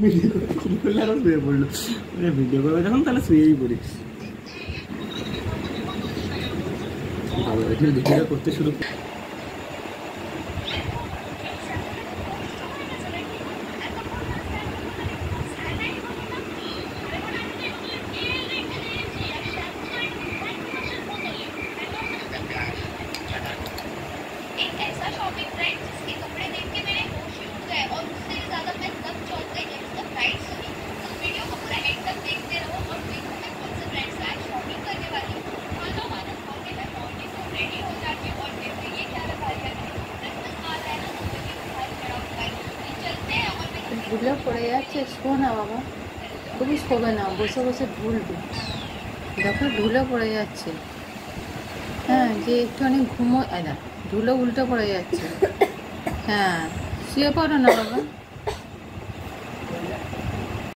Video করলে আরো শুয়ে পড়লো। ভিডিও করবে যখন তাহলে শুয়েই পড়ি। ভালো ভিডিও করতে শুরু ধুলো পড়ে যাচ্ছে। শো না বাবা, তুমি শোবে না, বসে বসে ঢুলবে। দেখো ধুলো পড়ে যাচ্ছে। হ্যাঁ, যে একটুখানি ঘুমো, ধুলো উল্টো পড়ে যাচ্ছে। হ্যাঁ, শুয়ে পড়ো না বাবা।